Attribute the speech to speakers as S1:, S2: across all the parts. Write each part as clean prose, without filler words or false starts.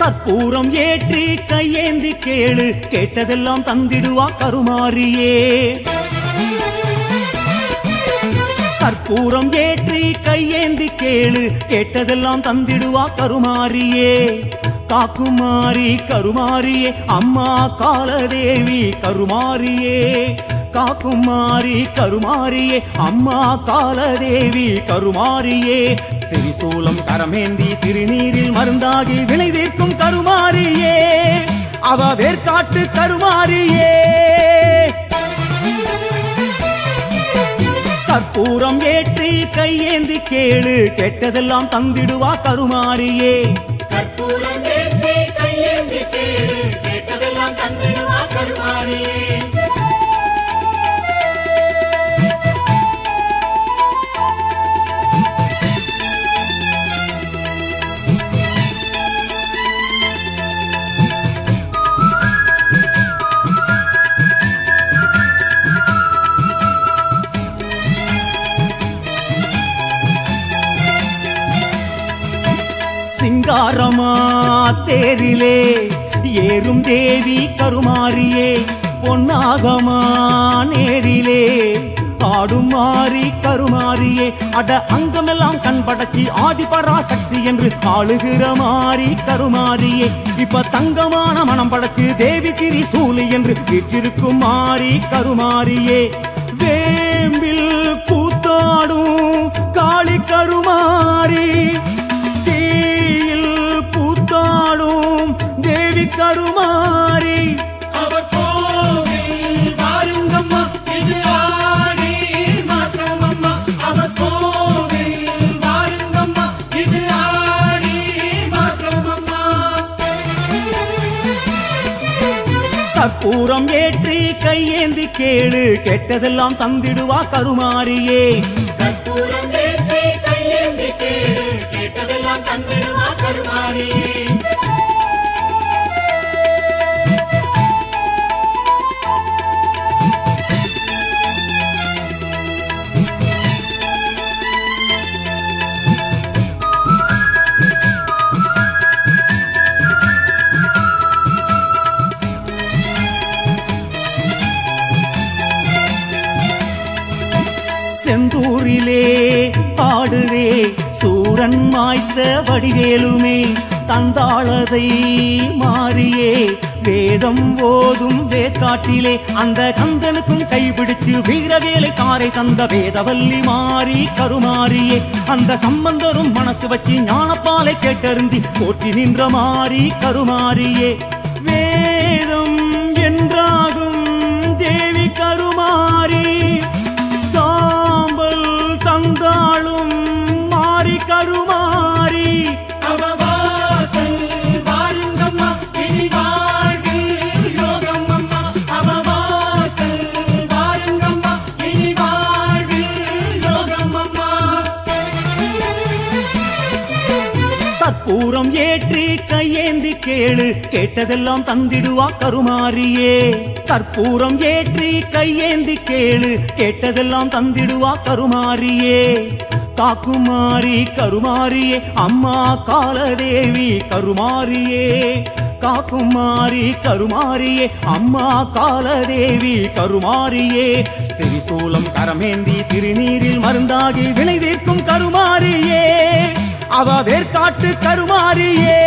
S1: கற்பூரம் ஏற்றி கையேந்தி கேளு கேட்டதெல்லாம் தந்திடுவா கருமாரியே. கற்பூரம் ஏற்றி கையேந்தி கேளு கேட்டதெல்லாம் தந்திடுவா கருமாரியே. காக்குமாரி கருமாரியே அம்மா காலதேவி கருமாரியே. காக்குமாரி கருமாரியே அம்மா காலதேவி கருமாரியே. திரிசூலம் கரமேந்தி திருநீரில் மருந்தாகி வினை தீர்க்கும் கருமாரியே. அவ வேர்காட்டு கருமாரியே. கற்பூரம் ஏற்றி கையேந்தி கேளு கேட்டதெல்லாம் தந்திடுவா கருமாரியே.
S2: கற்பூரம் ஏற்றி கையேந்தி கேளு கேட்டதெல்லாம் தந்திடுவா கருமாரியே.
S1: சிங்காரமா தேரிலே ஏறும் தேவி கருமாரியே. பொன்னாகமா நேரிலே ஆடும் மாறி கருமாரியே. அட அங்கமெல்லாம் கண்படச்சி ஆதிபராசக்தி என்று ஆளுகிற மாறி கருமாரியே. இப்ப தங்கமான மனம் படைச்சு தேவி திரிசூலி என்று வீற்றிருக்கும் மாறி கருமாரியே. வேம்பில் கூத்தாடும் காளி கருமாரி. கூத்தாடும் தேவி கருமாரி.
S2: அவ கோவில் வாருங்கம்மா இது ஆடி மாசமம்மா. அவ கோவில் வாருங்கம்மா இது ஆடி மாசமம்மா.
S1: கற்பூரம் ஏற்றி கையேந்தி கேளு கேட்டதெல்லாம் தந்திடுவா கருமாரியே.
S2: கற்பூரம் ஏற்றி கையேந்தி கேளு கேட்டதெல்லாம் தந்திடுவா கருமாரியே.
S1: செந்தூரிலே ஆடுதே சூரன் மாய்த்த வடிவேலுமே. தந்தாளதை மாறியே வேதம் ஓதும் வேற்காட்டிலே. அந்த கந்தனுக்கும் கைபிடிச்சு வீரவேலை காரை தந்த வேதவல்லி மாறி கருமாரியே. அந்த சம்பந்தரும் மனசு வச்சு ஞானப்பாலை கேட்டருந்தி போற்றி நின்ற மாறி கருமாரியே. வேதம் என்றாகும் தேவி கருமாரி. சாம்பல் தந்தாளும் மாறி கருமாரி.
S2: அவவாசல் வாருங்கம்மா இனி வாழ்வில் யோகம்மம்மா. அவவாசல் வாருங்கம்மா இனி வாழ்வில் யோகம்மம்மா.
S1: கற்பூரம் ஏற்றி கையேந்தி கேளு கேட்டதெல்லாம் தந்திடுவா கருமாரியே. கற்பூரம் ஏற்றி கையேந்தி கேளு கேட்டதெல்லாம் தந்திடுவா கருமாரியே. காக்குமாரி கருமாரியே அம்மா காலதேவி கருமாரியே. காக்குமாரி கருமாரியே அம்மா காலதேவி கருமாரியே. திரிசூலம் கரமேந்தி திருநீரில் மருந்தாகி வினை தீர்க்கும் கருமாரியே. அவ வேர்காட்டு கருமாரியே.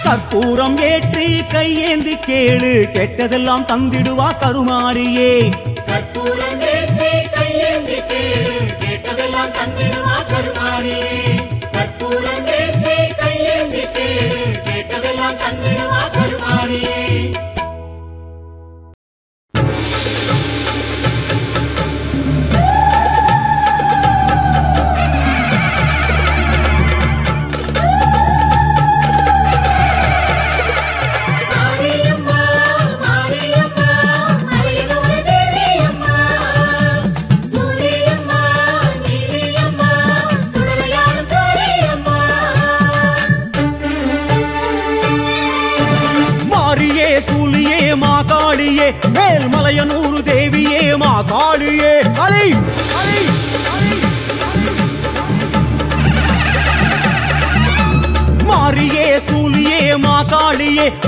S1: கற்பூரம் ஏற்றி கையேந்தி கேளு கேட்டதெல்லாம் தந்திடுவா கருமாரியே.
S2: கற்பூரம் ஏற்றி கையேந்தி கேளு கேட்டதெல்லாம் தந்திடுவா கருமாரியே. கற்பூரம் ஏற்றி கையேந்தி கேளு கேட்டதெல்லாம் தந்திடுவா கருமாரியே.
S1: மேல்மலையனூர் தேவியே மாகாளியே.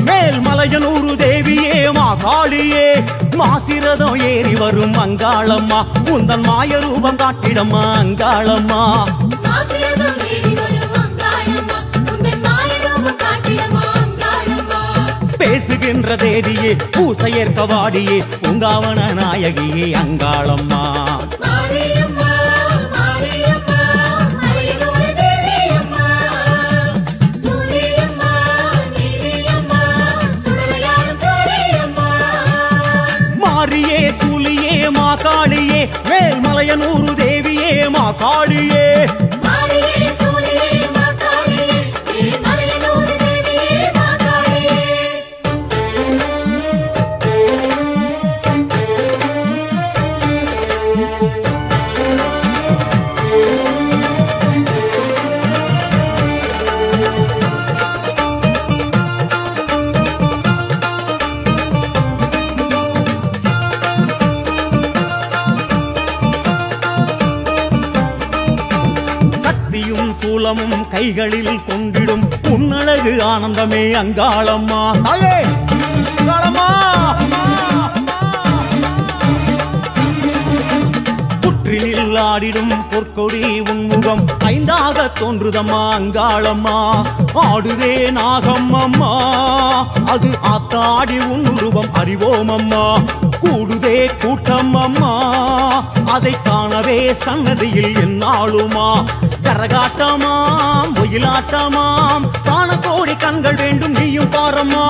S1: மேல்மலையனூரு தேவியே மாகாளியே மாசிரதம் ஏறி வரும் அங்காளம்மா உந்தன் மாய ரூபம் காட்டிடம்மா அங்காளம்மா பேசுகின்ற தேவியே பூசையேற்க வாடியே பூங்காவன நாயகியே அங்காளம்மா மாரியே சூலியே மாகாளியே மேல்மலையனூரு தேவியே மாகாளியே சூலமும் கைகளில் கொண்டிடும் உன்னழகு ஆனந்தமே அங்காளம்மா தாயே அங்காளம்மா புற்றினில் ஆடிடும் பொற்கொடி உன்முகம் ஐந்தாக தோன்றுதம்மா அங்காளம்மா ஆடுவே நாகம் அம்மா அது ஆத்தாடி உன் உருவம் அறிவோம் அம்மா கூடுதே கூட்டம் அம்மா அதை காணவே சன்னதியில் என்னாளுமா கரகாட்டமாம் ஒயிலாட்டமாம் காண கோடி கண்கள் வேண்டும் நீயும் பாரம்மா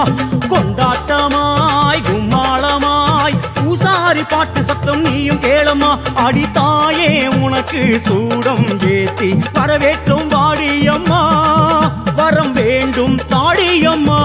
S1: கொண்டாட்டமாய் கும்மாளமாய் பூசாரி பாட்டு சத்தம் நீயும் கேளம்மா அடித்தாயே உனக்கு சூடம் ஏத்தி வரவேற்றும் வாடியம்மா வரம் வேண்டும் தாடியம்மா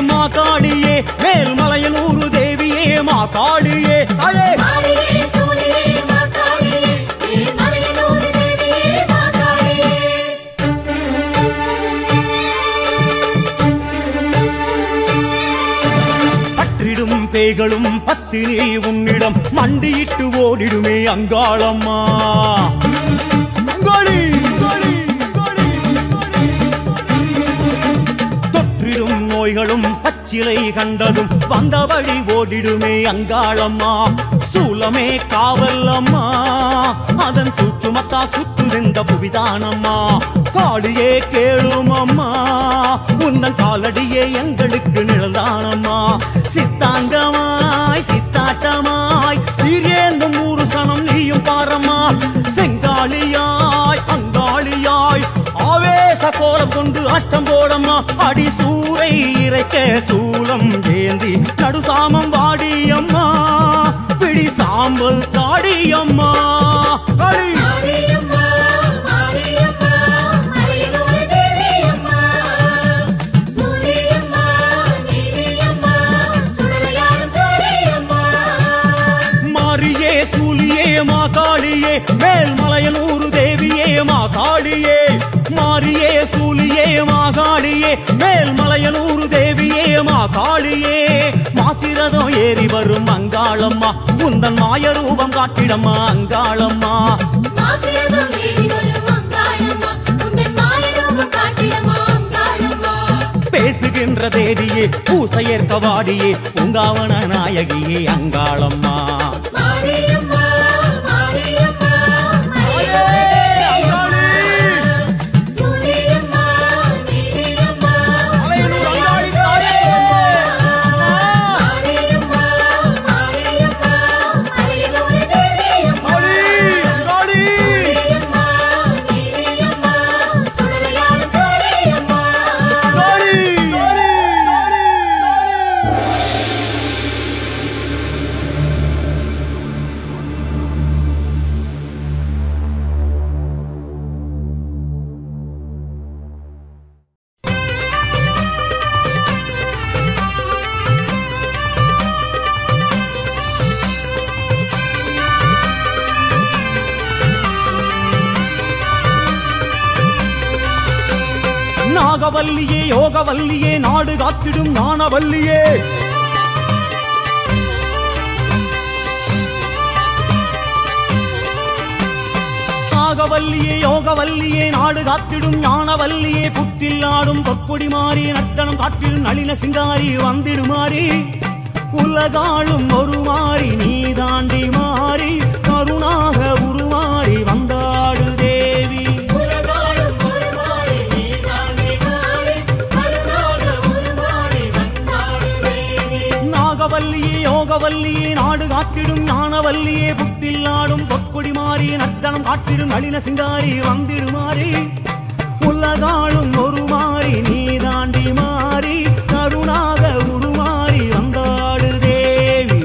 S1: மாகாளியே மேல்மலையனூரு தேவியே மாகாளியே தாயே பற்றிடும் பேய்களும் பத்தினி உன்னிடம் மண்டியிட்டு ஓடிடுமே அங்காளம்மா அங்காளி தொற்றிடும் நோய்களும் பச்சிலை கண்டதும் வந்த வழி ஓடிடுமே அங்காளம்மா சூலமே காவல்லம்மா அதன் சுற்றுமத்தா சுற்றுகின்ற புவிதானம்மா காளியே கேளும் அம்மா உந்தன் காலடியே எங்களுக்கு நிழல்தானம்மா சித்தாங்கமாய் சித்தாட்டமாய் சீரேந்தும் ஊரு சனம் நீயும் பாரம்மா செங்காளியாய் அங்காளியாய் ஆவேச கோலம் கொண்டு அஷ்டம் போடம்மா அடி சூரை இறைக்க சூலம் ஏந்தி நடுசாமம் வாடியம்மா பிடி சாம்பல் தாடியம்மா மாரியே சூலியே மாகாளியே மேல்மலையனூரு தேவியே மாகாளியே மாரியே சூலியே மாகாளியே மேல்மலையனூரு தேவியே மாகாளியே மாசிரதம் ஏறி வரும் அங்காளம்மா உந்தன் மாய ரூபம் காட்டிடம்மா அங்காளம்மா பேசுகின்ற தேவியே பூசையேற்க வாடியே பூங்காவன நாயகியே அங்காளம்மா நாகவல்லியே யோகவல்லியே நாடு காத்திடும் ஞானவல்லியே நாகவல்லியே யோகவல்லியே நாடு காத்திடும் ஞானவல்லியே புற்றில் ஆடும் பொற்கொடி மாறி நர்த்தனம் காட்டிடும் நளின சிங்காரி வந்திடுமாறி உலகாளும் ஒரு மாறி நீ தாண்டி மாறி கருணாக உருமாறி வந்தாடு தேவி நாகவல்லியே யோகவல்லியே நாடு காத்திடும் ஞானவல்லியே புற்றில் ஆடும் பொற்கொடி மாறி நர்த்தனம் காட்டிடும் நளின சிங்காரி வந்திடுமாறி உலகாளும் ஒரு மாறி நீ தாண்டி மாறி கருணாக உருமாறி வந்தாடு தேவி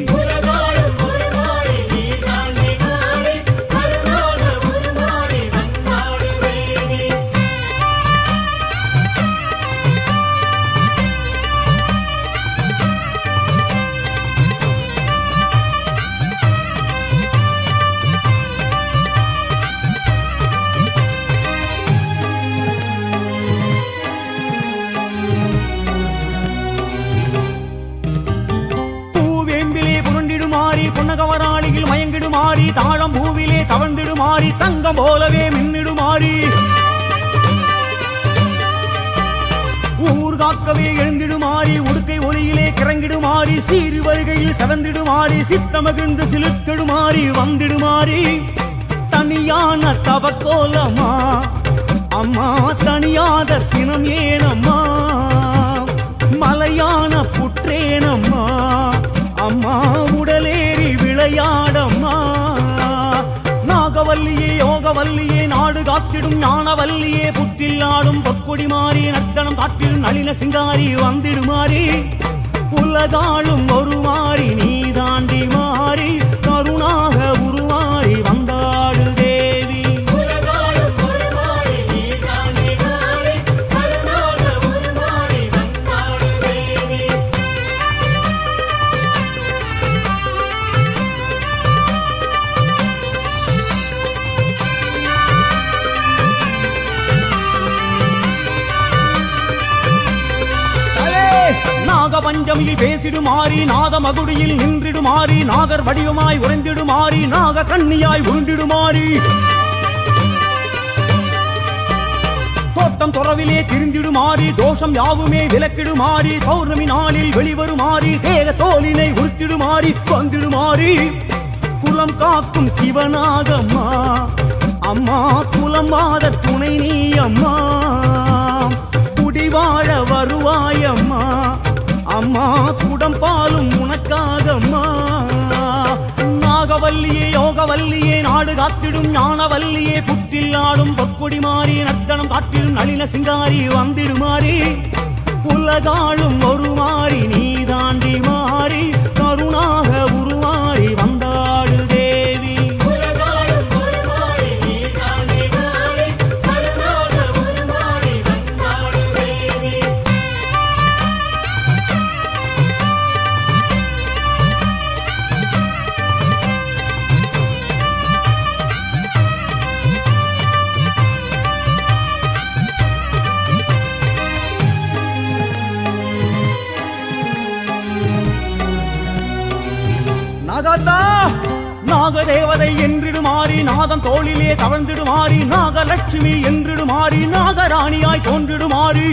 S1: புன்னகவராளியில் மயங்கிடுமாறி தாழம் பூவிலே தவழ்ந்திடுமாறி தங்கம் போலவே மின்னிடுமாறி ஊர் காக்கவே எழுந்திடுமாறி உடுக்கை ஒலியிலே கிறங்கிடுமாறி சீறு வருகையில் செவந்திடுமாறி சித்தமகிழ்ந்து சிலுத்திடுமாறி வந்திடுமாறி தனியான தவக்கோலம்மா அம்மா தனியாத சினம் ஏனம்மா மலையான புற்றேனம்மா அம்மா உடலேறி விளையாடம்மா நாகவல்லியே யோகவல்லியே நாடு காத்திடும் ஞானவல்லியே புற்றில் ஆடும் பொற்கொடி மாறி நர்த்தனம் காட்டிடும் நளின சிங்காரி வந்திடுமாறி உலகாளும் ஒரு மாறி நீ தாண்டி மாறி கருணாக உருமாறி வந்தாடு தேவி பஞ்சமியில் பேசிடுமாறி நாத மகுடியில் நின்றிடுமாறி நாகர் வடிவமாய் உறைந்திடுமாறி நாக கண்ணியாய் உருண்டிடுமாறி தோட்டம் துறவிலே திரிந்திடுமாறி தோஷம் யாவுமே விலக்கிடுமாறி பௌர்ணமி நாளில் வெளிவருமாறி தேக தோலினை உறுத்திடுமாறி வந்திடுமாறி குலம் காக்கும் சிவனாகம்மா அம்மா குலம் வாத துணை நீ அம்மா குடிவாழ வருவாயம்மா அம்மா குடம் பாலும் உனக்காகம்மா நாகவல்லியே யோகவல்லியே நாடு காத்திடும் ஞானவல்லியே புற்றில் ஆடும் பொற்கொடி மாறி நர்த்தனம் காட்டிடும் நளின சிங்காரி வந்திடுமாறி உலகாளும் ஒரு மாறி நீ தாண்டி மாறி கருணாக உருமாறி வந்தாடு தேவி நாகதேவதை என்றிடுமாறி நாதம் தோளிலே தவழ்ந்திடுமாறி நாகலட்சுமி என்றிடுமாறி நாகராணியாய் தோன்றிடுமாறி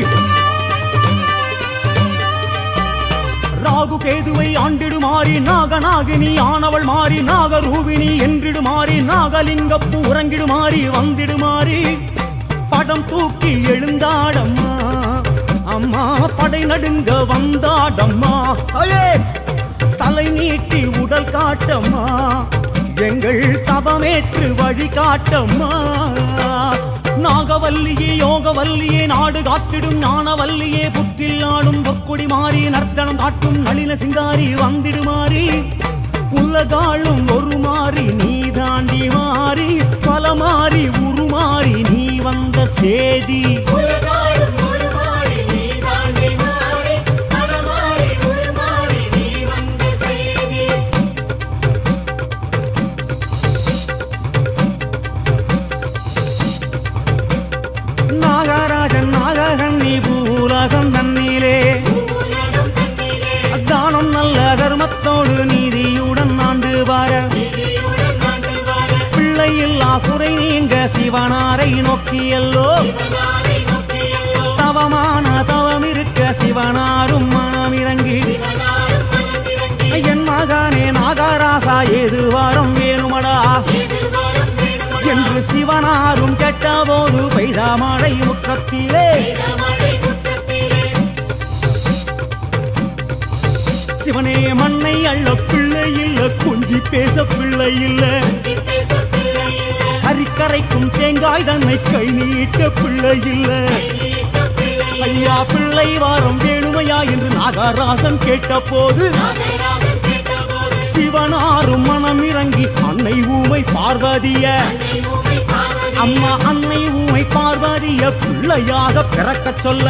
S1: ராகு கேதுவை ஆண்டிடுமாறி நாகநாகினி ஆனவள் மாறி நாகரூபிணி என்றிடுமாறி நாகலிங்கப்பு உறங்கிடுமாறி வந்திடுமாறி படம் தூக்கி எழுந்தாடம்மா அம்மா படை நடுங்க வந்தாடம்மா தலை நீட்டி உடல் காட்டம்மா எங்கள் தவமேற்று வழி காட்டம்மா நாகவல்லியே யோகவல்லியே நாடு காத்திடும் ஞானவல்லியே புற்றில் ஆடும் பொற்கொடி மாறி நர்த்தனம் காட்டும் நளின சிங்காரி வந்திடுமாறி உலகாளும் ஒரு மாறி நீ தாண்டி மாறி பல மாறி உருமாறி நீ வந்த சேதி நாகராஜன் நாககண்ணி பூவுலகம் தன்னிலே தானம் நல்ல தர்மத்தோடு நீதியுடன் ஆண்டு வார பிள்ளை இல்லா குறை நீங்க சிவனாரை நோக்கியல்லோ தவமான தவம் இருக்க சிவனாரும் மனம் இறங்கி என் மகனே நாகராசா ஏது வாரம் வேணுமடா என்று சிவனாரும் கேட்ட போது பெய்த மழை முற்றத்திலே சிவனே மண்ணை அள்ள பிள்ளை இல்ல கொஞ்சி பேச பிள்ளை இல்ல அரிக்கரைக்கும் தேங்காய் தன்னை கை நீட்ட பிள்ளை இல்ல ஐயா பிள்ளை வாரம் வேணுமையா என்று நாகராசன் கேட்ட போது சிவனாரும் மனம் இறங்கி அன்னை ஊமை பார்வதிய அம்மா அன்னை ஊமை பார்வதிய பிள்ளையாக பிறக்க சொல்ல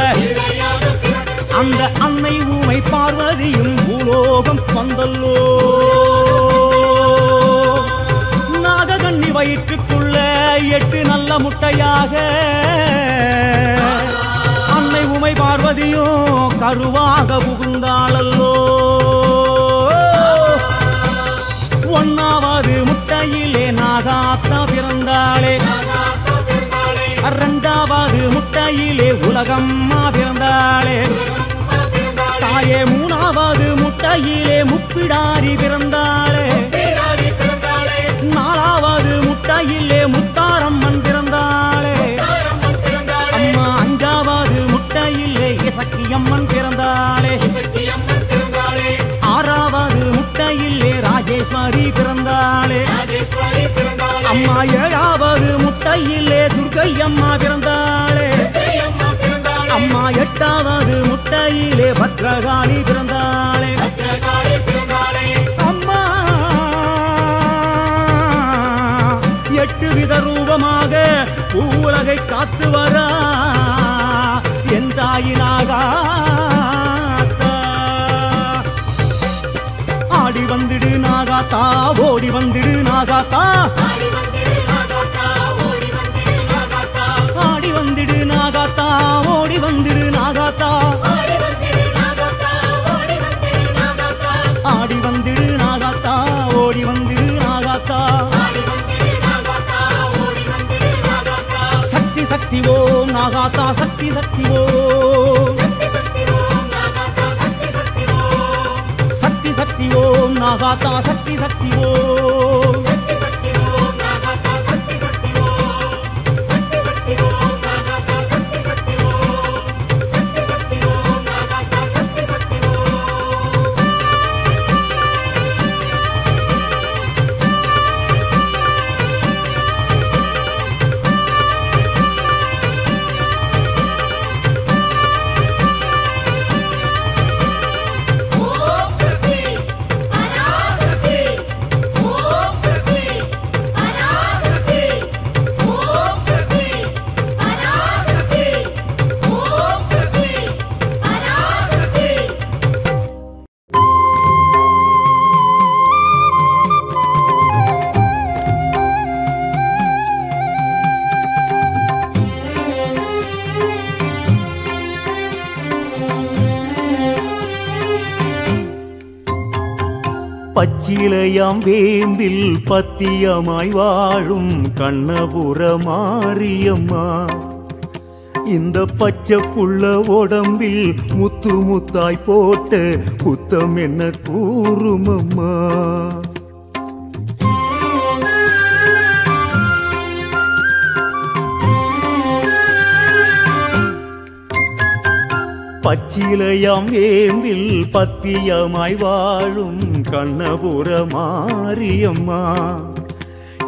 S1: அந்த அன்னை ஊமை பார்வதியும் பூலோகம் வந்தல்லோ நாககண்ணி வயிற்றுக்குள்ள 8 நல்ல முட்டையாக அன்னை ஊமை பார்வதியும் கருவாக புகுந்தாளல்லோ ஒன்னாவது முட்டையிலே நாகாத்தா பிறந்தாளே இரண்டாவது முட்டையிலே உலகம்மா பிறந்தாளே தாயே மூணாவது முட்டையிலே முப்பிடாரி பிறந்தாளே நாலாவது முட்டையிலே முத்தாரம்மன் பிறந்தாளே அம்மா அஞ்சாவது முட்டையிலே இசக்கியம்மன் பிறந்தாளே ஆறாவது முட்டையிலே ராஜேஸ்வரி பிறந்தாளே அம்மா ஏழாவது முட்டையிலே துர்க்கை அம்மா பிறந்தாளே அம்மா எட்டாவது முட்டையிலே பத்ரகாளி பிறந்தாளே அம்மா 8 வித ரூபமாக பூவுலகை காத்து வரா என் தாயினாகா ஆடி வந்துடு நாகாத்தா ஓடி வந்துடு நாகாத்தா ஆடி வந்துடு நாகாத்தா ஓடி வந்துடு நாகாத்தா ஆடி வந்துடு நாகாத்தா ஓடி வந்துடு நாகாத்தா சக்தி சக்தி ஓம் நாகாத்தா சக்தி சக்தி ஓம் சக்தி சக்தி ஓம் நாகாத்தா சக்தி சக்தி ஓம் பச்சிலையாம் வேம்பில் பத்தியமாய் வாழும் கண்ணபுர மாரியம்மா இந்த பச்சை புள்ள உடம்பில் முத்து முத்தாய் போட்ட குத்தம் என்ன கூறுமம்மா பச்சிலையாம் வேம்பில் பத்தியமாய் வாழும் கண்ணபுர மாரியம்மா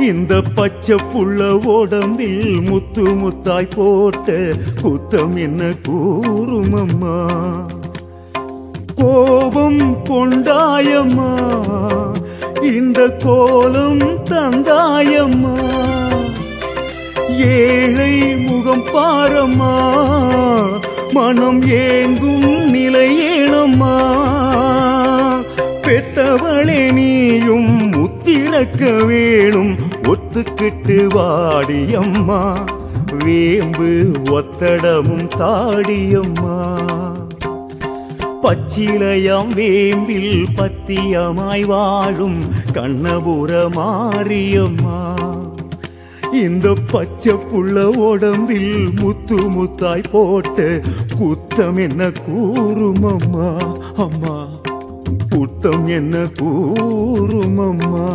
S1: இந்த பச்சை புள்ள உடம்பில் முத்து முத்தாய் போட்ட குத்தம் என்ன கூறுமம்மா கோபம் கொண்டாயம்மா இந்த கோலம் தந்தாயம்மா ஏழை முகம் பாரம்மா மனம் ஏங்கும் நிலையேனம்மா பெத்தவளே நீயும் முத்திரக்க வேணும் ஒத்துக்கிட்டு வாடியம்மா வேம்பு ஒத்தடமும் தாடியம்மா பச்சிலையாம் வேம்பில் பத்தியமாய் வாழும் கண்ணபுர மாரியம்மா இந்த பச்சை புள்ள உடம்பில் முத்து முத்தாய் போட்டு குத்தம் என்ன கூறுமம்மா அம்மா குத்தம் என்ன கூறுமம்மா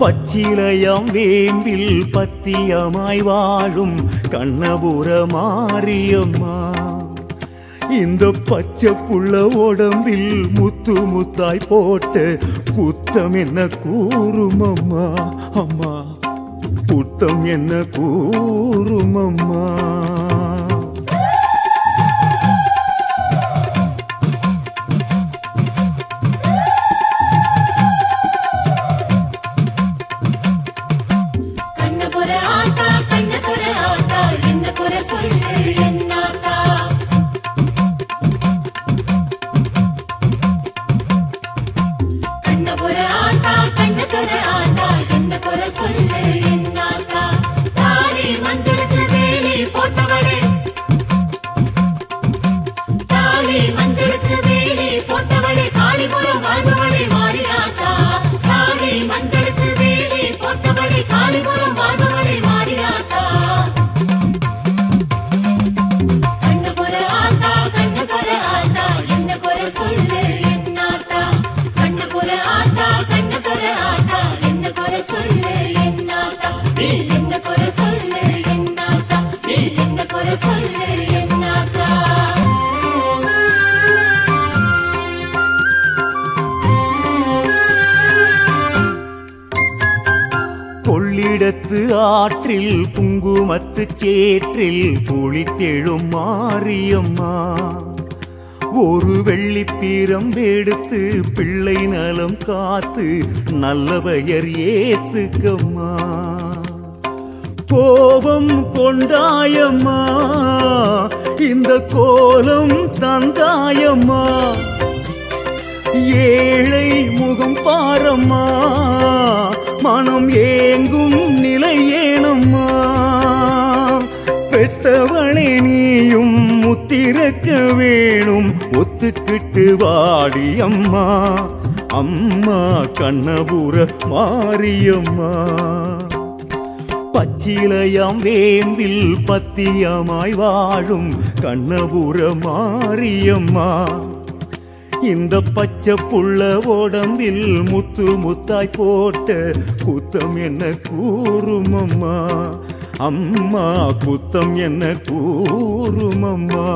S1: பச்சிலையாம் வேம்பில் பத்தியமாய் வாழும் கண்ணபுர மாரியம்மா இந்த பச்சை புள்ள உடம்பில் முத்து முத்தாய் போட்டு குத்தம் என்ன கூறுமம்மா அம்மா குத்தம் என்ன கூறுமம்மா கொள்ளிடத்து ஆற்றில் குங்குமத்து சேற்றில் குளித்தெழும் மாரியம்மா ஒரு வெள்ளிப்பீரம் எடுத்து பிள்ளை நலம் காத்து நல்ல பெயர் ஏத்துக்கம்மா கோபம் கொண்டாயம்மா இந்த கோலம் தந்தாயம்மா ஏழை முகம் பாரம்மா மனம் ஏங்கும் நிலை ஏனம்மா பெத்தவளே நீயும் முத்திரக்க வேணும் ஒத்துக்கிட்டு வாடி அம்மா அம்மா கண்ணபுர மாரியம்மா பச்சிலையாம் வேம்பில் பத்தியமாய் வாழும் கண்ணபுர மாரியம்மா இந்த பச்சை புள்ள உடம்பில் முத்து முத்தாய் போட்ட குத்தம் என்ன கூறுமம்மா அம்மா குத்தம் என்ன கூறுமம்மா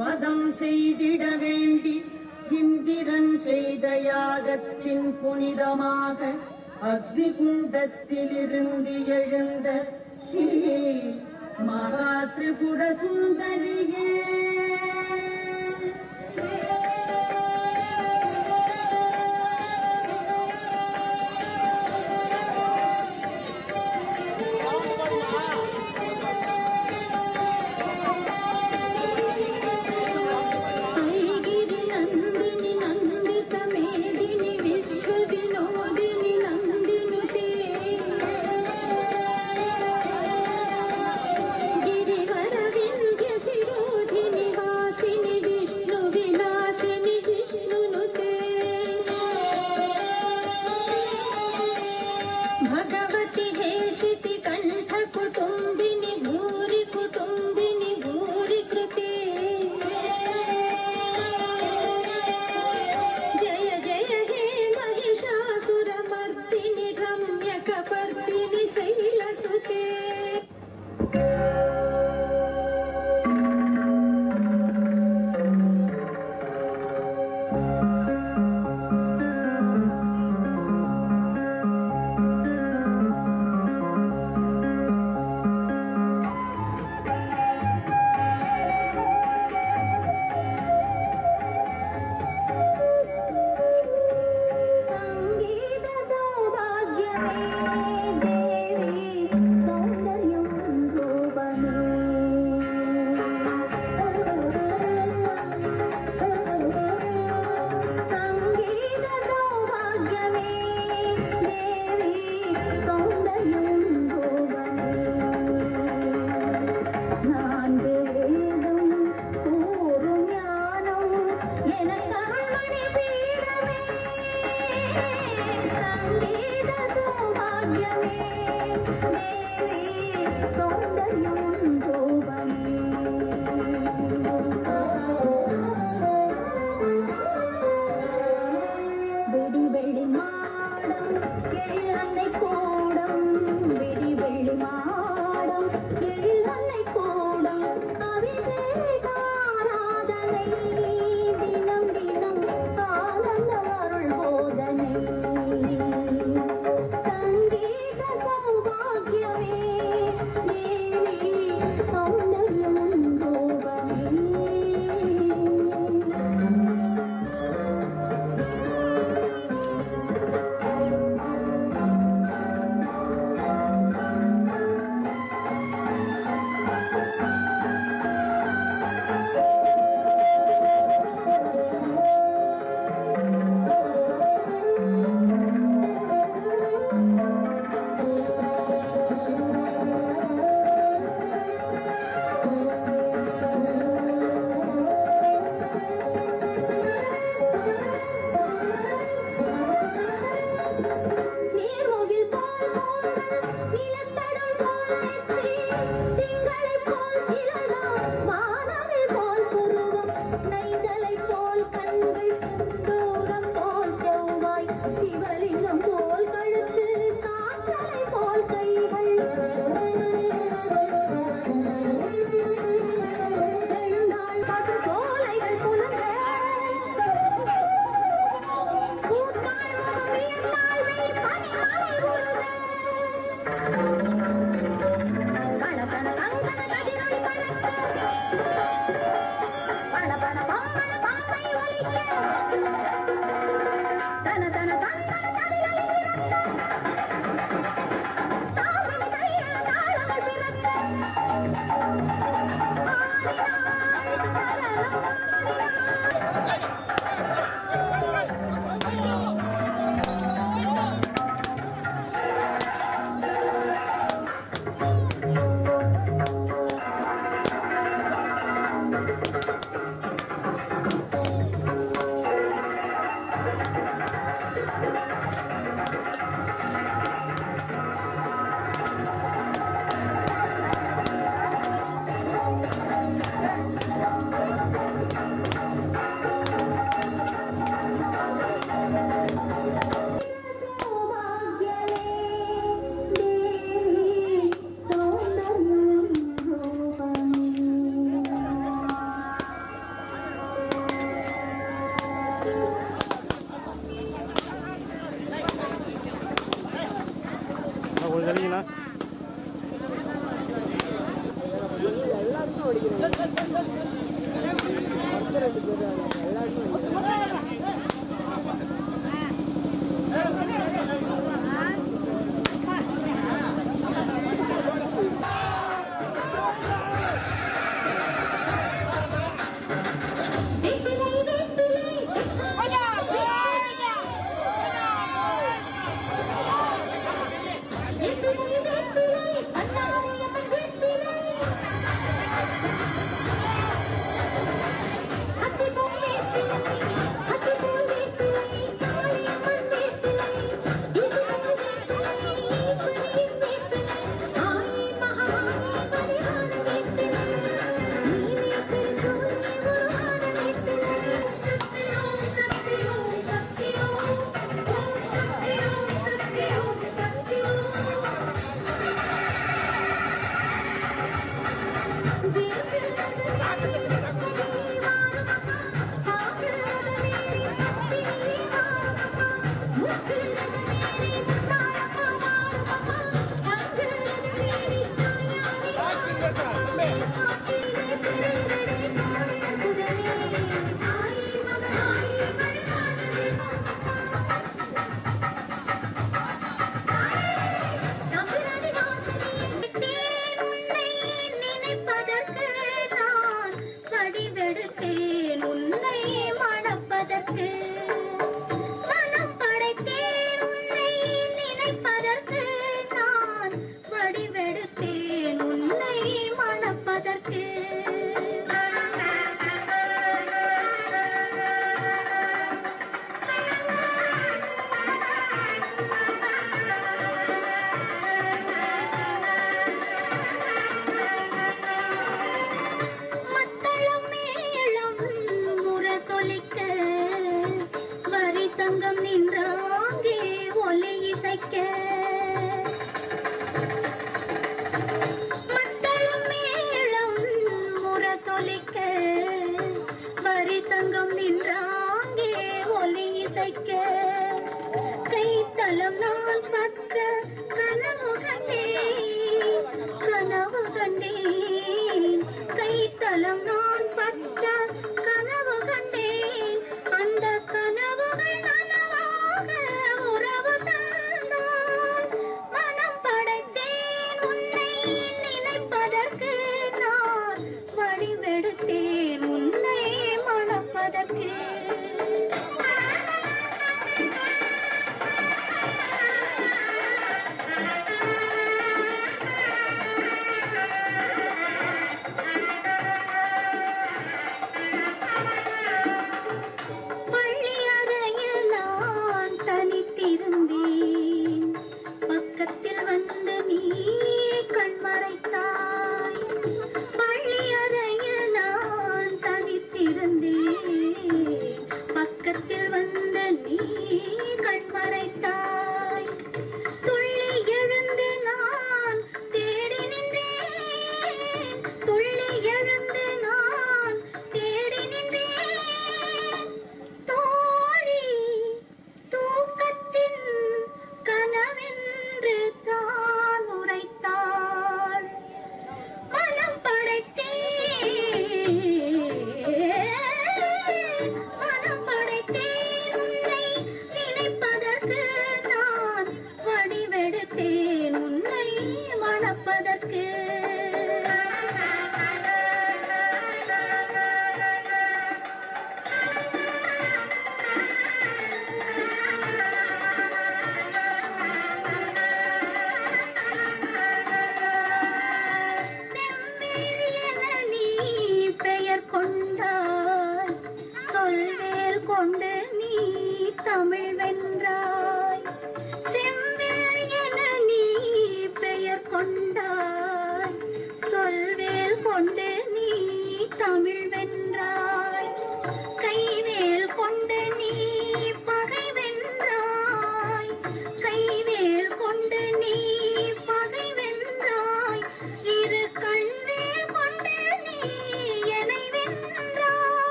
S3: வதம் செய்திட வேண்டி இந்திரன் செய்த யாகத்தின் புனிதமாக அக்னி குண்டத்திலிருந்து எழுந்த மீனாட்சி மகா திரிபுர சுந்தரியே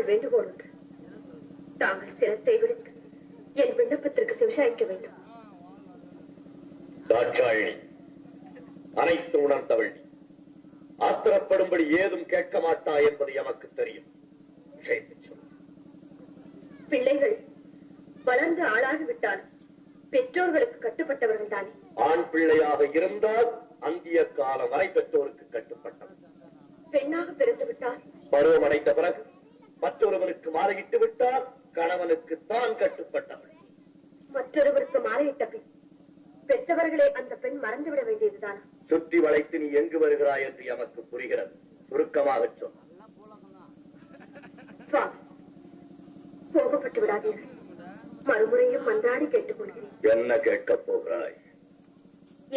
S4: வேண்டுகோள் ஒன்று. தாங்கள் சிரத்தை விடுத்து என் விண்ணப்பத்திற்கு செவிசாய்க்க வேண்டும்.
S5: தாட்சாயினி, அனைத்து உணர்ந்தவள். ஆத்திரப்படும்படி ஏதும் கேட்க மாட்டா என்பது எமக்கு தெரியும்.
S4: பிள்ளைகள் வளர்ந்து ஆளாகிவிட்டால் பெற்றோர்களுக்கு கட்டுப்பட்டவர்கள் தானே.
S5: ஆண் பிள்ளையாக இருந்தால் அந்திய காலம் வரை பெற்றோருக்கு கட்டுப்பட்டவர்.
S4: பெண்ணாக பிறந்து விட்டால்
S5: பருவமடைந்த பிறகு மற்றொருவருக்கு மாறிவிட்டு விட்டால் கணவனுக்கு தான் கட்டுப்பட்டவள்.
S4: மற்றொருவருக்கு மாறிவிட்ட பின் பெற்றவர்களே அந்த பெண் மறந்துவிட வேண்டியதுதான்.
S5: சுற்றி வளைத்து நீ எங்கு வருகிறாய் என்று எமக்கு புரிகிறது. சுருக்கமாக சொல்.
S4: கோபப்பட்டு விடாதீர்கள். மறுமுறையும் மன்றாடி கேட்டுக் கொள்கிறேன்.
S5: என்ன கேட்கப் போகிறாய்?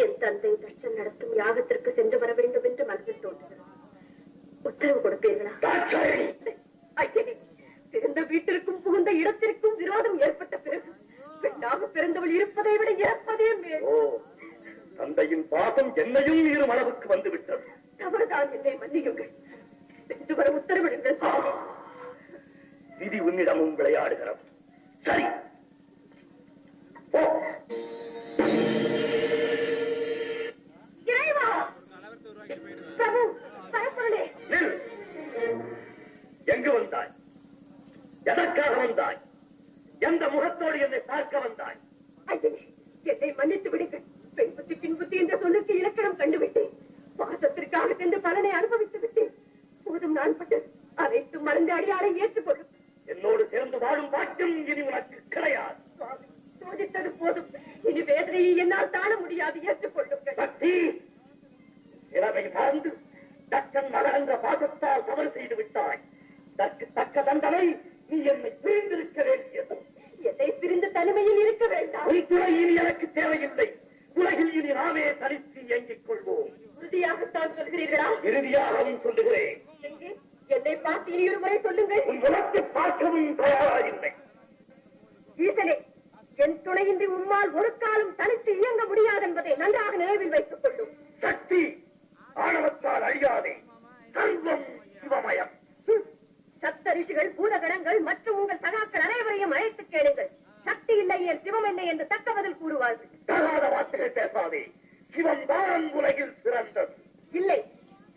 S4: என் தந்தை தர்ஷன் நடத்தும் யாகத்திற்கு சென்று வர வேண்டும் என்று மனதில் தோன்றுகிறது. உத்தரவு கொடுப்பீர்களா? பிறந்த வீட்டிற்கும் புகுந்த இடத்திற்கும் விரோதம் ஏற்பட்ட பிறகு பெண்ணாக பிறந்தவள் இருப்பதை விட இறப்பதே மேல்.
S5: தந்தையின் பாசம் என்னையும் மீறும் அளவுக்கு வந்துவிட்டது.
S4: தவறுதான், என்னை மன்னியுங்கள். சென்று வர உத்தரவிடுங்கள்.
S5: விதி உன்னிடமும் விளையாடுகிறது. சரி, எங்கு வந்தாய்? எதற்காக வந்தாய்? எந்த முகத்தோடு என்னை பார்க்க வந்தாய்?
S4: என்னை மன்னித்து விடுங்கள். பெண் புத்தி பின் புத்தி என்ற சொல்லுக்கு இலக்கணம் கண்டுவிட்டேன். பாசத்திற்காக சென்று பலனை அனுபவித்து விட்டேன். போதும், நான் பட்டது அனைத்தும் மறந்து அடியாரை ஏற்றுக்கொள்ளும்.
S5: என்னோடு சேர்ந்து வாழும் பாக்கியம் இனி உனக்கு கிடையாது.
S4: சோதித்தது போதும். இனி வேதனையை என்னால் தாழ முடியாது. ஏற்றுக்கொள்ளுங்கள்.
S5: சக்தி, இரவை சார்ந்து தக்கன் மகள் என்ற பாசத்தால் தவறு செய்து விட்டாய். தற்கு தக்க தண்டனை நீ என்னை பிரிந்திருக்க வேண்டியது.
S4: என்னை பிரிந்து தனிமையில் இருக்க வேண்டாம்.
S5: உள்துறை இனி எனக்கு தேவையில்லை. உலகில் இனி நாமே தனித்து இயங்கிக் கொள்வோம்.
S4: உறுதியாகத்தான் சொல்கிறீர்களா?
S5: இறுதியாகவும் சொல்லுகிறேன்.
S4: என்னை பார்த்து இனி ஒரு முறை சொல்லுங்கள்.
S5: உன் முகத்தை பார்க்கவும் தயாராகில்லை.
S4: ஈசனே, என் துணையின்றி உம்மால் ஒரு காலம் தனித்து இயங்க முடியாது என்பதை நன்றாக நினைவில் வைத்துக் கொள்ளும்.
S5: சக்தி, ஆணவத்தால் அழியாதே. சர்வம் சிவமயம்.
S4: சப்த ரிஷிகள், பூதகணங்கள் மற்றும் உங்கள் சகாக்கள் அனைவரையும் அழைத்து கேளுங்கள். சக்தி இல்லையே சிவம் இல்லை என்று தக்க பதில் கூறுவார்கள்.
S5: தகாத வார்த்தைகள் பேசாதே. சிவம் தான் உலகில் சிறந்தது.
S4: இல்லை,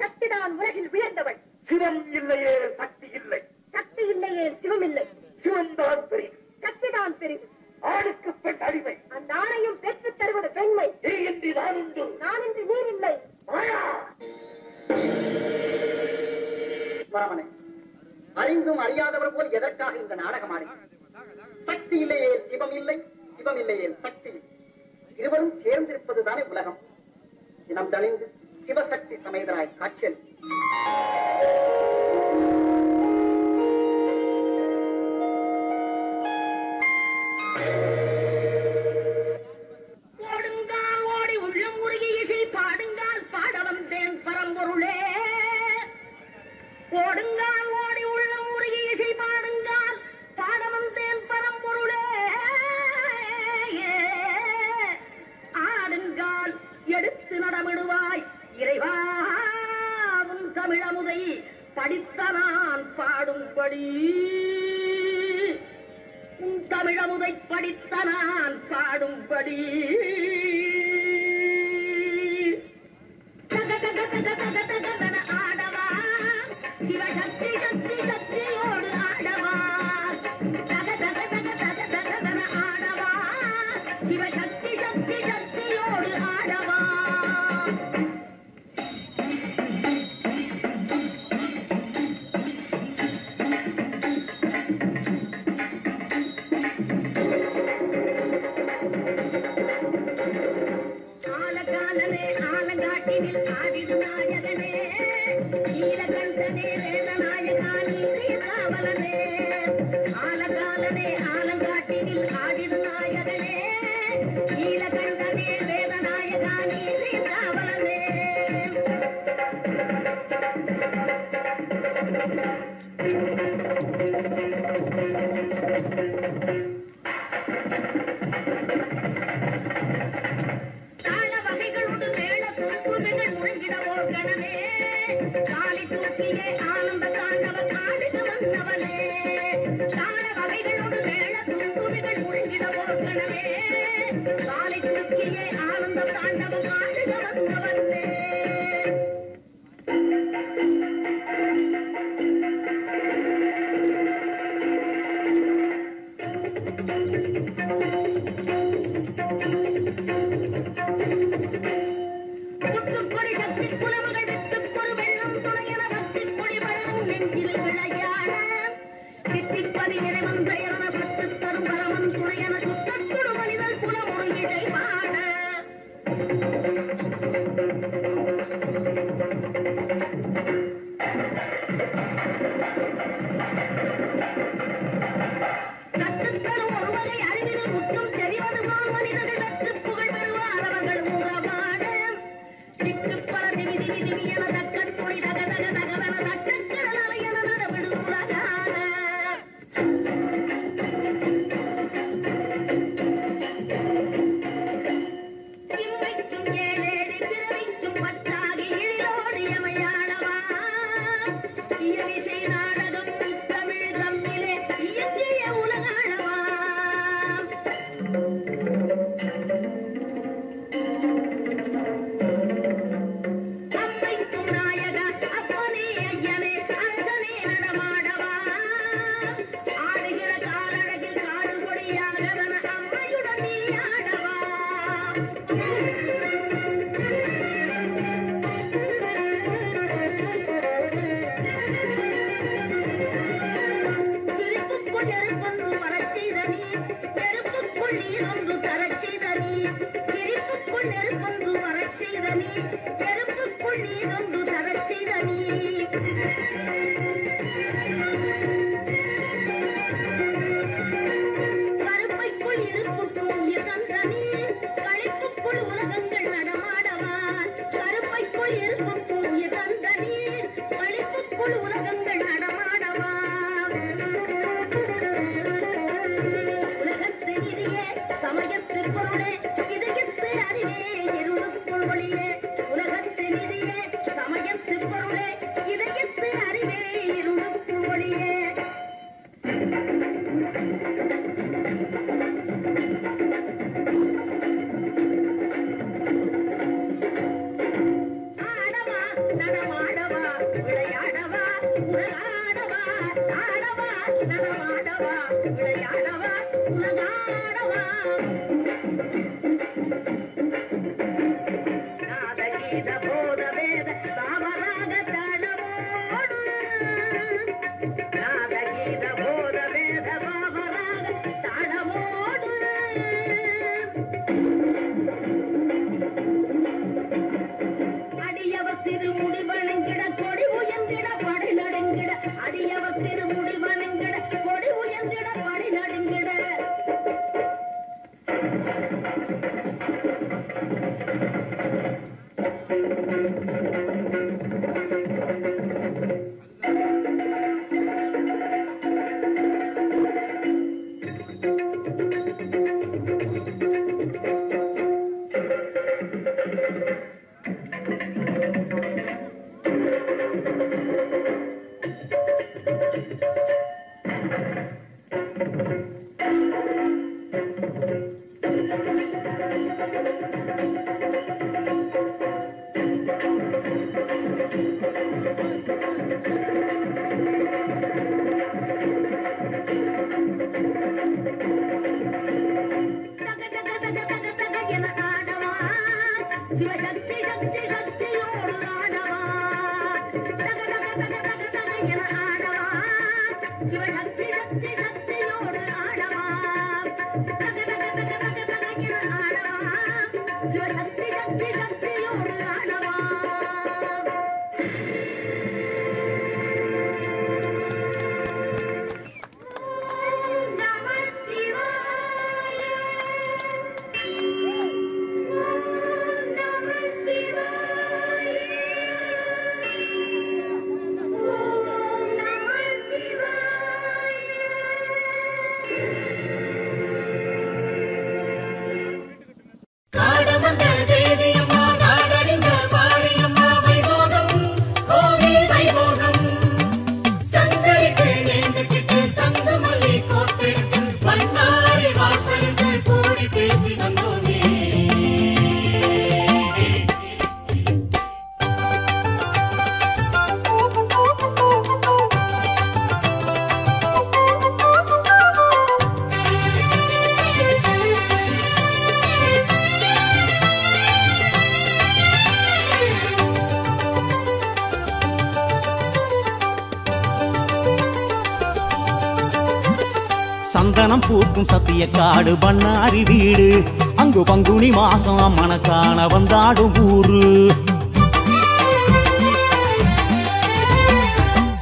S4: சக்தி தான் உலகில் உயர்ந்தவள்.
S5: சிவம் இல்லையே சக்தி இல்லை.
S4: சக்தி இல்லையே சிவம் இல்லை.
S5: சிவம் தான் பெரிது.
S4: சக்தி தான் பெரிது.
S5: ஆணுக்கு பெண் அடிமை.
S4: அந்த ஆணையும் பெற்றுத் தருவது பெண்மை.
S5: நீ இன்றி நான் உண்டு.
S4: நான் இன்றி நீர் இல்லை.
S6: வாமனே, அறிந்தும் அறியாதவர் போல் எதற்காக இந்த நாடகம் ஆடி? சக்தி இல்லையே சிவம் இல்லை, சிவம் இல்லையே சக்தி இல்லை. இருவரும் சேர்ந்திருப்பதுதானே உலகம். இனம் தணிந்து சிவசக்தி சமேதராய் காட்சியல்.
S3: ஓடுங்கால் ஓடி உள்ளம் உருகி இசை பாடு எடுத்து நடமிடுவாய் இறைவாவும் தமிழமுதை படித்த நான் பாடும்படி தமிழமுதை படித்த நான் பாடும்படி ஆடவா சிவசக்தி சக்தி சக்தியோடு ஆடவா ஆடவா சிவசக்தி சக்தி சக்தியோடு ஆடவா ஆலகாலனே ஆலங்காட்டினில் ஆடிடு நாயகனே நீலகண்டனே வேதநாயகானி காவலனே ஆலகாலனே ஆலங்காட்டினில் ஆடிடு நாயகனே நீலகண்டனே வேதநாயகானி காவலனே காலி தூக்கியே ஆனந்த தாண்டவ காடுக வந்தவனே தாழ வகைகளோடு மேல துணிகள் முழுங்கிட போர்க்கணவே காலி தூக்கியே ஆனந்த தாண்டவ காடுக வந்தவனே முத்துப்பொடி சக்தி குலமகள் வெட்டுக்கொரு வெள்ளம் துணையன பக்தி பொடி வளரும் நெஞ்சில் விளையாட சித்திப்பதி இறைவன் பெயரன பத்து தரும் பரமன் துணையன சுத்தத்தொடு மனிதல் குலமொரு இதை பாட கற்றுத்தரும் ஒருவரை அறிவிலும் முற்றும் தெரிவதுதான் மனிதர்கள் கற்று புகழ் பெறுவார் அவர்கள் உறவாட திக்கு பல திவி திவி திவி என தக்கத் துணி தக தக தகவன தக்கக்கடலை என நடவிடும் உலகான இம்மைக்கும் ஏழேழு பிறவிக்கும் பத்தாகி இழியோடு எமையாடவா இயலிசை நாடகம் தமிழ் தம்மிலே இயற்றிய உலகாளவா அம்மைக்கும் நாயக அப்பனே ஐயனே அங்கனே நடமாடவா ஆடுகிற காலழகில் காடு கொடியாகவன அம்மையுடன் நீ ஆடவா சிரிப்புக்குள் நெருப்பொன்று வரச் செய்த நீ நெருப்புக்குள் நீரொன்று தரச் செய்த நீ சிரிப்புக்குள் நெருப்பொன்று வரச் செய்த நீ நெருப்புக்குள் நீரொன்று தரச் செய்த நீ கருப்பைக்குள் இருப்புக்கும் இறந்த நீ களிப்புக்குள் உலகங்கள் நடமாடவா கருப்பைக்குள் இருப்புக்கும் இறந்த நீ களிப்புக்குள் உலகங்கள் நடமாடவா உலகத்து நிதியே சமயத்து பொருளே இதயத்து அறிவே இருளுக்குள் ஒளியே உலகத்து நிதியே சமயத்து பொருளே இதயத்து அறிவே இருளுக்குள் ஒளியே ஆடவா நடமாடவா விளையாடவா உலகாடவா ஆடவா நடமாடவா விளையாடவா உலகாடவா நாதகீத போத வேத சாமராக தாளமோடு நாதகீத போத வேத சாமராக தாளமோடு அடியவர் திருமுடி வணங்கிட கொடி உயர்ந்திட படை நடுங்கிட அடியவர் திருமுடி வணங்கிட கொடி உயர்ந்திட படை நடுங்கிட
S1: சந்தனம் பூக்கும் சத்திய காடு பண்ணாரி வீடு அங்கு பங்குனி மாசம் அம்மனை காண வந்தாடும் ஊரு.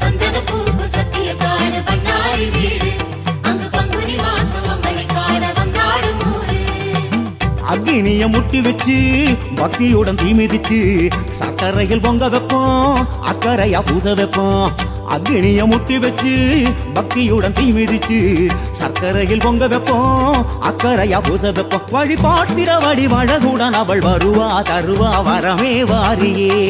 S2: சந்தனம் பூக்கும் சத்திய காடு பண்ணாரி வீடு அங்கு பங்குனி மாசம் அம்மனை காண வந்தாடும் ஊரு.
S1: அக்னிய முட்டி வச்சு பக்தியுடன் தீ மிதிச்சு சக்கரையில் பொங்க வைப்போம் அக்கறையா பூச வைப்போம். அக்னிய முட்டி வச்சு பக்தியுடன் தீ மிதிச்சு சர்க்கரையில் பொங்க வைப்போம் அக்கறையா பூச வைப்போம். வழிபாட்டிட வடிவழகுடன் அவள் வருவா தருவா வரமே வாரியே.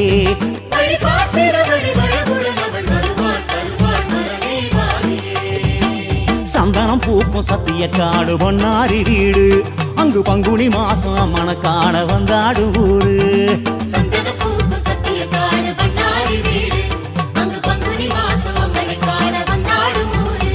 S1: சந்தனம் பூக்கும் சத்திய காடு பொன்னாரி வீடு அங்கு பங்குனி மாசம் அம்மனை காண வந்தாடு ஊரு.
S2: சந்தனம் பூக்கும் சத்திய காடு பண்ணாரி வீடு அங்கு பங்குனி மாசம் அம்மனை காண வந்தாடும் ஊரு.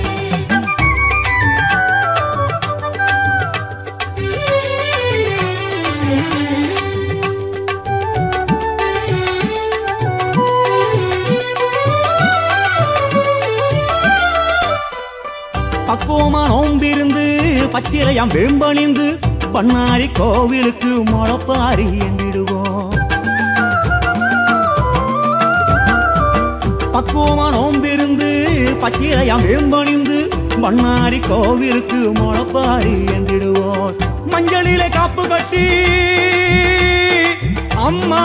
S1: பக்குவமா நோம்பிருந்து பச்சிலையாம் வேம்பணிந்து பண்ணாரி கோவிலுக்கு முளப்பாரி என்றிடுவோம். பக்குவமா நோம்பிருந்து பச்சிலையாம் வேம்பணிந்து பண்ணாரி கோவிலுக்கு முளப்பாரி என்றிடுவோம். மஞ்சளிலே காப்பு கட்டி அம்மா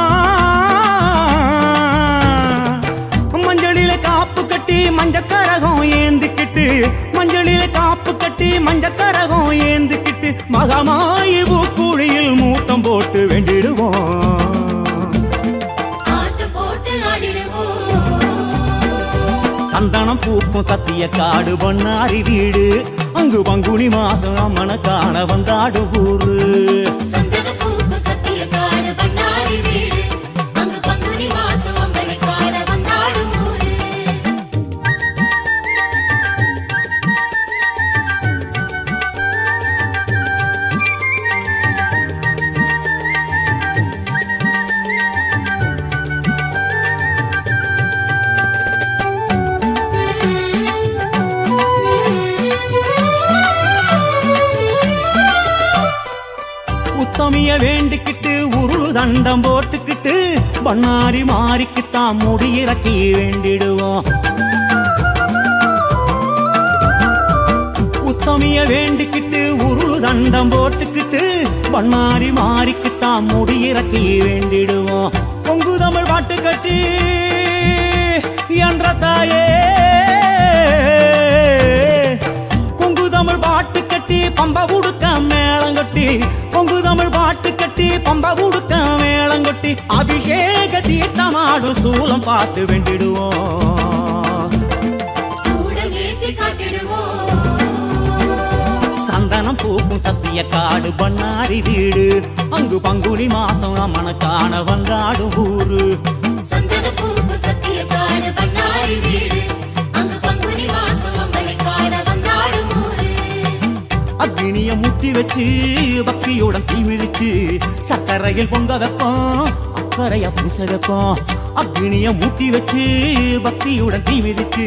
S1: மஞ்சளிலே காப்பு கட்டி மஞ்சக்கரகம் ஏந்திக்கிட்டு மஞ்சளிலே காப்பு கட்டி மஞ்சக்கரகம் ஏந்திக்கிட்டு மகமாயி பூக்குழியில் மூட்டம் போட்டு வேண்டிடுவோம். சந்தனம் பூக்கும் சத்திய காடு பொன்னாரி வீடு அங்கு பங்குனி மாசம் அம்மனை காண வந்தாடு ஊரு.
S2: சந்தனம் பூக்கும் சத்திய காடு பண்ணாரி வீடு அங்கு பங்குனி மாசம் அம்மனை காண வந்தாடும் ஊரு.
S1: உத்தமிய வேண்டிக்கிட்டு உருளு தண்டம் போட்டுக்கிட்டு பண்ணாரி மாறிக்குத்தான் முடியிறக்கி வேண்டிடுவோம். உத்தமிய வேண்டிக்கிட்டு உருளு தண்டம் போட்டுக்கிட்டு பண்ணாரி மாறிக்குத்தான் முடியிறக்கி வேண்டிடுவோம். பொங்கு தமிழ் பாட்டு கட்டி என்ற தாயே பொங்கு தமிழ் பாட்டு கட்டி பம்ப உடுக்க மேளங்கட்டி பொங்கு தமிழ் பாட்டு கட்டி பம்ப உடுக்க மேளங்க கொட்டி அபிஷேக தீர்த்தமாடும் சூலம் பார்த்து வெண்டிடுவோம்.
S2: சூடல் ஏத்தி காட்டிடுவோம்.
S1: சந்தனம் பூக்கும் சத்திய காடு பண்ணாரி வீடு. அங்கு பங்குனி மாசம் அம்மனுக்கான வந்தாடும் ஊரு.
S2: சந்தன பூக்கு சத்திய காடு பண்ணாரி வீடு. அங்கு பங்குனி மாசம் அம்மனுக்கான வந்தாடும் ஊரு.
S1: அக்னிய முட்டி வச்சு பக்தியுடன் தீ மிதிச்சு சக்கரையில் பொங்க வைப்போம், அக்கறைய பூச வைப்போம். அக்னிய முட்டி வச்சு பக்தியுடன் தீ மிதிச்சு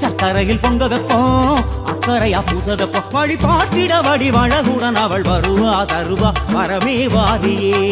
S1: சக்கரையில் பொங்க வைப்போம், அக்கறையா பூச வைப்போம். வழி பார்த்திட வடி வழகுடன் அவள் வருவா தருவா வரமே வாரியே.